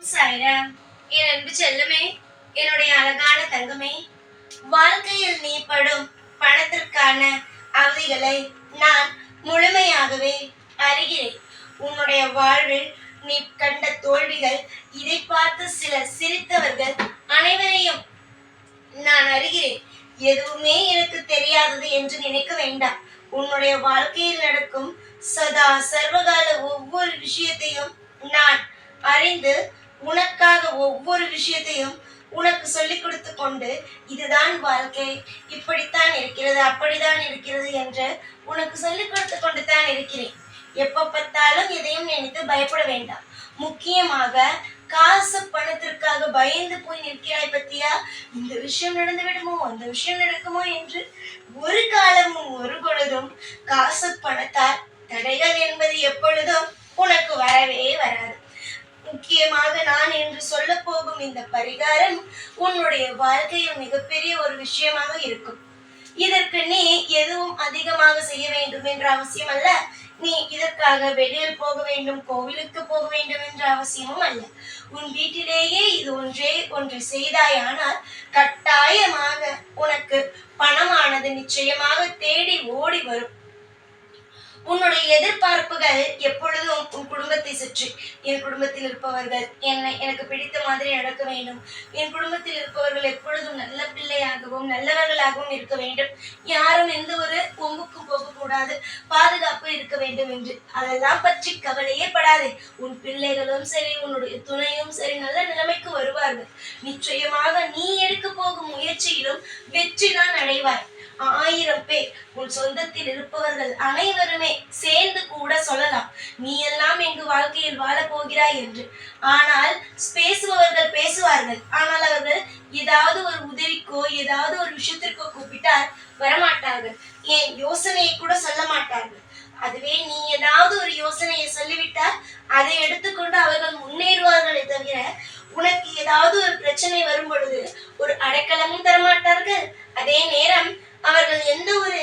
சாய்ராம், என் அன்பு செல்லமே, என்னுடைய அழகான தங்கமே, வாழ்க்கையில் நீ படும் பணத்திற்கான அவதிகளை நான் முழுமையாகவே அறிகிறேன். உன்னுடைய வாழ்வில் நீ கண்ட தோல்விகள், இதை பார்த்து சிலர் சிரித்தவர்கள் அனைவரையும் நான் அறிகிறேன். எதுவுமே எனக்கு தெரியாதது என்று நினைக்க வேண்டாம். உன்னுடைய வாழ்க்கையில் நடக்கும் சதா சர்வகால ஒவ்வொரு விஷயத்தையும் நான் அறிந்து உனக்காக ஒவ்வொரு விஷயத்தையும் உனக்கு சொல்லிக் கொடுத்து கொண்டு, இதுதான் வாழ்க்கை, இப்படித்தான் இருக்கிறது, அப்படித்தான் இருக்கிறது என்று உனக்கு சொல்லிக் கொடுத்து கொண்டு தான் இருக்கிறேன். எப்ப பார்த்தாலும் எதையும் நினைத்து பயப்பட வேண்டாம். முக்கியமாக காசு பணத்திற்காக பயந்து போய் நிற்கிறாய் பத்தியா? இந்த விஷயம் நடந்து விடுமோ, அந்த விஷயம் நடக்குமோ என்று ஒரு காலமும் ஒரு பொழுதும் காசு பணத்தால் தடைகள் என்பது எப்பொழுதும் உனக்கு வரவே வராது. முக்கியமாக நான் என்று சொல்ல போகும் இந்த பரிகாரம் உன்னுடைய வாழ்க்கையில் மிகப்பெரிய ஒரு விஷயமாக இருக்கும். இதற்கு நீ எதுவும் அதிகமாக செய்ய வேண்டும் என்ற அவசியம் அல்ல. நீ இதற்காக வெளியில் போக வேண்டும், கோவிலுக்கு போக வேண்டும் என்ற அவசியமும் அல்ல. உன் வீட்டிலேயே இது ஒன்றை செய்தாயானால் கட்டாயமாக உனக்கு பணமானது நிச்சயமாக தேடி ஓடி வரும். உன்னுடைய எதிர்பார்ப்புகள் எப்பொழுதும் உன் குடும்பத்தை சுற்றி, என் குடும்பத்தில் இருப்பவர்கள் எனக்கு பிடித்த மாதிரி நடக்க வேண்டும், என் குடும்பத்தில் இருப்பவர்கள் எப்பொழுதும் நல்ல பிள்ளையாகவும் நல்லவர்களாகவும் இருக்க வேண்டும், யாரும் எந்த ஒரு கொம்புக்கும் போகக்கூடாது, பாதுகாப்பு இருக்க வேண்டும் என்று அதெல்லாம் பற்றி கவலையே படாதே. உன் பிள்ளைகளும் சரி, உன்னுடைய துணையும் சரி நல்ல நிலைமைக்கு வருவார்கள். நிச்சயமாக நீ எடுக்க போகும் முயற்சியிலும் வெற்றி தான் அடைவாய். 1000 பேர் உன் சொந்தத்தில் இருப்பவர்கள் அனைவருமே சேர்ந்து கூட சொல்லலாம், நீ எல்லாம் எங்கு வாழ்க்கையில் வாழ போகிறாய் என்று. ஆனால் பேசுபவர்கள் பேசுவார்கள், ஆனால் அவர்கள் ஏதாவது ஒரு உதவிக்கோ ஏதாவது ஒரு விஷயத்திற்கோ கூப்பிட்டால் வரமாட்டார்கள். ஏன் யோசனையை கூட சொல்ல மாட்டார்கள். அதுவே நீ ஏதாவது ஒரு யோசனையை சொல்லிவிட்டால் அதை எடுத்துக்கொண்டு அவர்கள் முன்னேறுவார்களே தவிர உனக்கு ஏதாவது ஒரு பிரச்சனை வரும் பொழுது ஒரு அடைக்கலமும் தரமாட்டார்கள். அதே நேரம் அவர்கள் எந்த ஒரு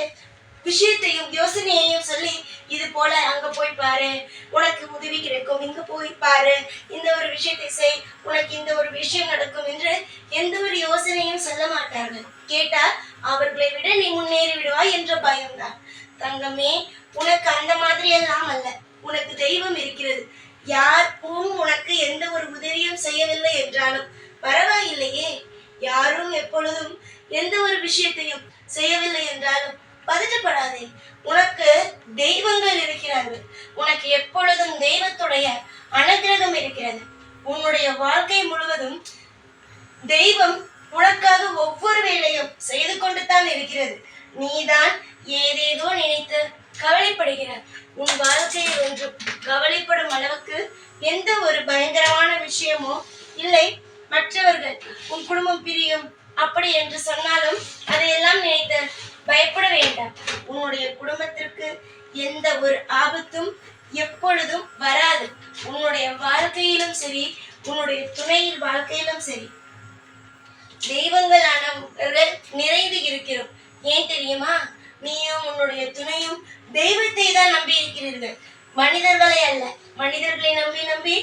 விஷயத்தையும் யோசனையையும் சொல்லி, இது போல அங்க போய் பாரு, உனக்கு உதவி கிடைக்கும், இங்க போய் பாரு, இந்த ஒரு விஷயத்தை செய், உனக்கு இந்த ஒரு விஷயம் நடக்கும் என்று எந்த ஒரு யோசனையும் சொல்ல மாட்டார்கள். கேட்டால் அவர்களை விட நீ முன்னேறி விடுவாய் என்ற பயம்தான். தங்கமே, உனக்கு அந்த மாதிரி எல்லாம் அல்ல. உனக்கு தெய்வம் இருக்கிறது. யாரும் உனக்கு எந்த ஒரு உதவியும் செய்யவில்லை என்றாலும் பரவாயில்லையே. யாரும் எப்பொழுதும் எந்த ஒரு விஷயத்தையும் செய்யவில்லை என்றாலும் பதட்டப்படாதே. உனக்கு தெய்வங்கள் இருக்கிறார்கள். உனக்கு எப்பொழுதும் தெய்வத்துடைய அனுகிரகம் இருக்கிறது. உன்னுடைய வாழ்க்கை முழுவதும் தெய்வம் உனக்காக ஒவ்வொரு வேளையும் செய்து கொண்டு தான் இருக்கிறது. நீதான் ஏதேதோ நினைத்து கவலைப்படுகிறாய். உன் வாழ்க்கையில் ஒன்றும் கவலைப்படும் அளவுக்கு எந்த ஒரு பயங்கரமான விஷயமோ இல்லை. மற்றவர்கள் உன் குடும்பம் பிரியும் அப்படி என்று சொன்னாலும் அதையெல்லாம் நினைத்து பயப்பட வேண்டாம். உன்னுடைய குடும்பத்திற்கு எந்த ஒரு ஆபத்தும் எப்பொழுதும் வராது. உன்னுடைய வாழ்க்கையிலும் சரி, உன்னுடைய துணையின் வாழ்க்கையிலும் சரி, தெய்வங்களானவர்கள் நிறைந்து இருக்கிறோம். ஏன் தெரியுமா? நீயும் உன்னுடைய துணையும் தெய்வத்தை தான் நம்பி இருக்கிறீர்கள், மனிதர்களை அல்ல. மனிதர்களை நம்பி நம்பி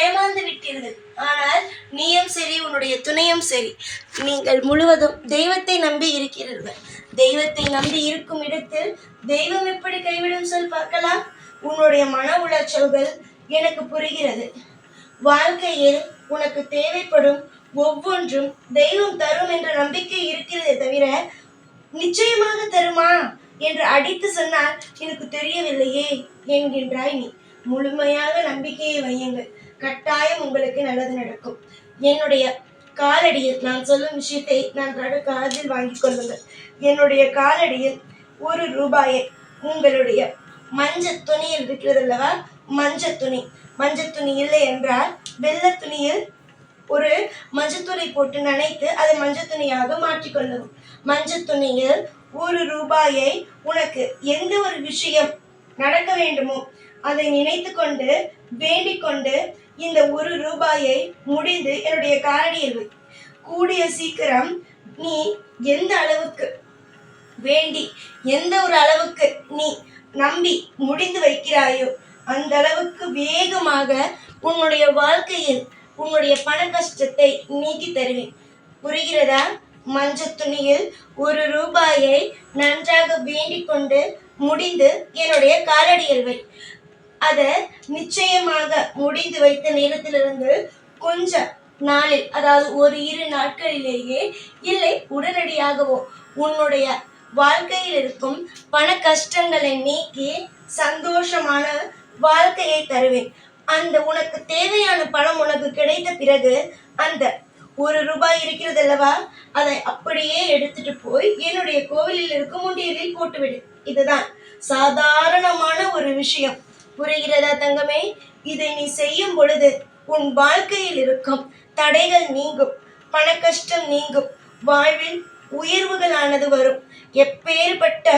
ஏமாந்து விட்டீர்கள். ஆனால் நீயும் சரி, உன்னுடைய துணையும் சரி, நீங்கள் முழுவதும் தெய்வத்தை நம்பி இருக்கிறீர்கள். தெய்வத்தை நம்பி இருக்கும் இடத்தில் தெய்வம் எப்படி கைவிடும் சொல் பார்க்கலாம். உன்னுடைய மன உளைச்சல்கள் எனக்கு புரிகிறது. வாழ்க்கையில் உனக்கு தேவைப்படும் ஒவ்வொன்றும் தெய்வம் தரும் என்ற நம்பிக்கை இருக்கிறதே தவிர நிச்சயமாக தருமா என்று அடித்து சொன்னால் எனக்கு தெரியவில்லையே என்கின்றாய் நீ. முழுமையாக நம்பிக்கையை வையுங்கள். கட்டாயம் உங்களுக்கு நல்லது நடக்கும். என்னுடைய காலடியில் நான் சொல்லும் விஷயத்தை நான் காதில் வாங்கிக் கொள்ளுங்கள். என்னுடைய காலடியில் 1 ரூபாயை உங்களுடைய மஞ்சள் துணியில் இருக்கிறது அல்லவா, மஞ்சள் துணி இல்லை என்றால் வெள்ளை துணியில் ஒரு மஞ்சள் போட்டு நனைத்து அதை மஞ்சள் துணியாக மாற்றிக்கொள்ளவும். மஞ்சள் துணியில் 1 ரூபாயை உனக்கு எந்த ஒரு விஷயம் நடக்க வேண்டுமோ அதை நினைத்து கொண்டு வேண்டிக் கொண்டு இந்த 1 ரூபாயை முடிந்து என்னுடைய காலடியில் வை. கூடிய சீக்கிரம் நீ எந்த அளவுக்கு வேண்டி எந்த ஒரு அளவுக்கு நீ நம்பி முடிந்து வைக்கிறாயோ அந்த அளவுக்கு வேகமாக உன்னுடைய வாழ்க்கையில் உன்னுடைய பண கஷ்டத்தை நீக்கி தருவேன். புரிகிறதா? மஞ்சள் துணியில் 1 ரூபாயை நன்றாக வேண்டிக் கொண்டு முடிந்து என்னுடைய காலடியில் வை. அத நிச்சயமாக முடிந்து வைத்த நேரத்திலிருந்து கொஞ்ச நாளில், அதாவது ஒரு 2 நாட்களிலேயே, இல்லை உடனடியாகவோ, உன்னுடைய வாழ்க்கையில் இருக்கும் பண கஷ்டங்களை நீக்கி சந்தோஷமான வாழ்க்கையை தருவேன். அந்த உனக்கு தேவையான பணம் உனக்கு கிடைத்த பிறகு அந்த 1 ரூபாய் இருக்கிறது அல்லவா, அதை அப்படியே எடுத்துட்டு போய் என்னுடைய கோவிலில் இருக்கும் உண்டியலில் போட்டுவிடு. இதுதான் சாதாரணமான ஒரு விஷயம். புரிகிறதா தங்கமே? இதை நீ செய்யும் பொழுது உன் வாழ்க்கையில் இருக்கும் தடைகள் நீங்கும், பண கஷ்டம் நீங்கும், வாழ்வில் உயர்வுகளானது வரும். எப்பேற்பட்ட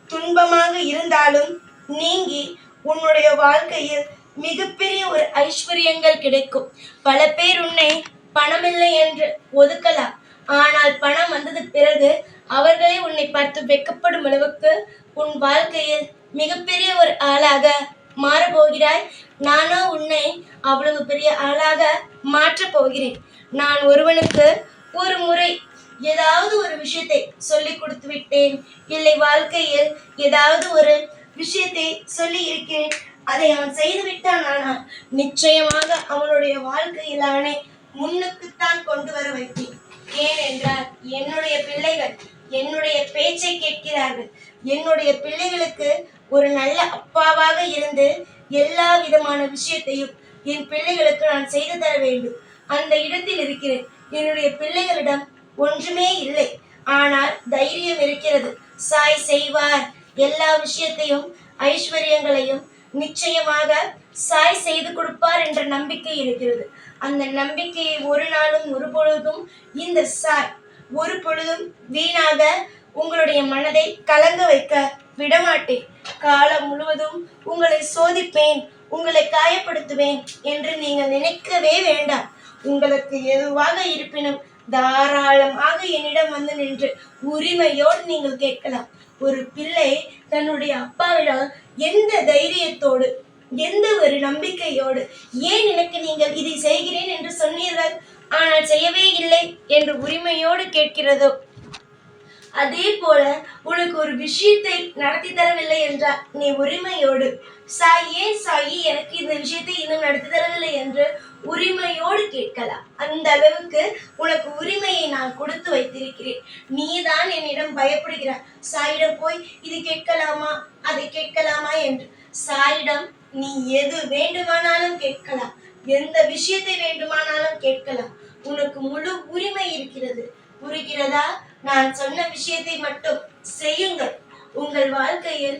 துன்பமாக இருந்தாலும் நீங்கி உன்னுடைய வாழ்க்கையில் மிகப்பெரிய ஒரு ஐஸ்வர்யங்கள் கிடைக்கும். பல பேர் உன்னை பணமில்லை என்று ஒதுக்கலாம். ஆனால் பணம் வந்தது பிறகு அவர்களே உன்னை பார்த்து வெட்கப்படும் அளவுக்கு உன் வாழ்க்கையில் மிகப்பெரிய ஒரு ஆளாக மாறப்போகிறாய். நானோ உன்னை அவ்வளவு பெரிய ஆளாக மாற்றப் போகிறேன். நான் ஒருவனுக்கு ஒரு முறை ஏதாவது ஒரு விஷயத்தை சொல்லிக் கொடுத்து விட்டேன், இல்லை வாழ்க்கையில் ஏதாவது ஒரு விஷயத்தை சொல்லி இருக்கிறேன், அதை அவன் செய்து விட்டான். ஆனால் நிச்சயமாக அவனுடைய வாழ்க்கையில் அவனை முன்னுக்குத்தான் கொண்டு வர வைப்பேன். ஏனென்றால் என்னுடைய பிள்ளைகள் என்னுடைய பேச்சை கேட்கிறார்கள். என்னுடைய பிள்ளைகளுக்கு ஒரு நல்ல அப்பாவாக இருந்து எல்லா விதமான விஷயத்தையும் என் பிள்ளைகளுக்கு நான் செய்து தர வேண்டும். அந்த இடத்தில் இருக்கிறேன். என்னுடைய பிள்ளைகளிடம் ஒன்றுமே இல்லை, ஆனால் தைரியம் இருக்கிறது. சாய் செய்வார். எல்லா விஷயத்தையும் ஐஸ்வர்யங்களையும் நிச்சயமாக சாய் செய்து கொடுப்பார் என்ற நம்பிக்கை இருக்கிறது. அந்த நம்பிக்கையை ஒரு நாளும் ஒரு பொழுதும் இந்த சாய் ஒரு பொழுதும் வீணாக உங்களுடைய மனதை கலங்க வைக்க விடமாட்டேன். காலம் முழுவதும் உங்களை சோதிப்பேன், உங்களை காயப்படுத்துவேன் என்று நீங்கள் நினைக்கவே வேண்டாம். உங்களுக்கு எதுவாக இருப்பினும் தாராளமாக என்னிடம் வந்து நின்று உரிமையோடு நீங்கள் கேட்கலாம். ஒரு பிள்ளை தன்னுடைய அப்பாவிடம் எந்த தைரியத்தோடு, எந்த ஒரு நம்பிக்கையோடு, ஏன் எனக்கு நீங்கள் இதை செய்கிறேன் என்று சொன்னீர்கள் ஆனால் செய்யவே இல்லை என்று உரிமையோடு கேட்கிறதோ, அதே போல உனக்கு ஒரு விஷயத்தை நடத்தி தரவில்லை என்றால் நீ உரிமையோடு சாயே சாயி எனக்கு இந்த விஷயத்தை இன்னும் நடத்தி தரவில்லை என்று உரிமையோடு கேட்கலாம். அந்த அளவுக்கு உனக்கு உரிமையை நான் கொடுத்து வைத்திருக்கிறேன். நீதான் என்னிடம் பயப்படுகிறாய். சாயிடம் போய் இது கேட்கலாமா, அதை கேட்கலாமா என்று. சாயிடம் நீ எது வேண்டுமானாலும் கேட்கலாம், எந்த விஷயத்தை வேண்டுமானாலும் கேட்கலாம். உனக்கு முழு உரிமை இருக்கிறது. புரிகிறதா? நான் சொன்ன விஷயத்தை மட்டும் செய்யுங்கள். உங்கள் வாழ்க்கையில்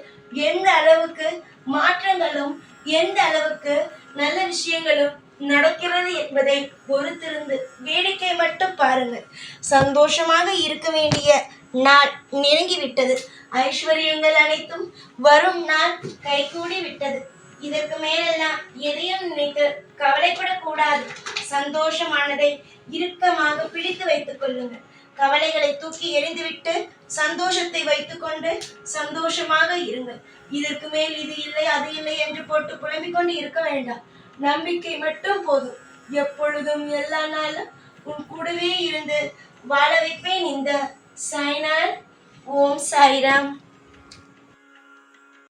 எந்த அளவுக்கு மாற்றங்களும் எந்த அளவுக்கு நல்ல விஷயங்களும் நடக்கிறது என்பதை பொறுத்திருந்து வேடிக்கை மட்டும் பாருங்கள். சந்தோஷமாக இருக்க வேண்டிய நாள் நெருங்கிவிட்டது. ஐஸ்வர்யங்கள் அனைத்தும் வரும் நாள் கைகூடி விட்டது. இதற்கு மேலெல்லாம் எதையும் நினைத்து கவலைப்படக்கூடாது. சந்தோஷமானதை இறுக்கமாக பிடித்து வைத்துக் கொள்ளுங்கள். கவலைகளை தூக்கி எறிந்துவிட்டு சந்தோஷத்தை வைத்துக்கொண்டு சந்தோஷமாக இருங்கள். இதற்கு மேல் இது இல்லை அது இல்லை என்று போட்டு புலம்பிக் கொண்டு இருக்க வேண்டாம். நம்பிக்கை மட்டும் போதும். எப்பொழுதும் எல்லா நாளும் உன் கூடவே இருந்து வாழ வைப்பேன் இந்த சாய்நாள். ஓம் சாய்ராம்.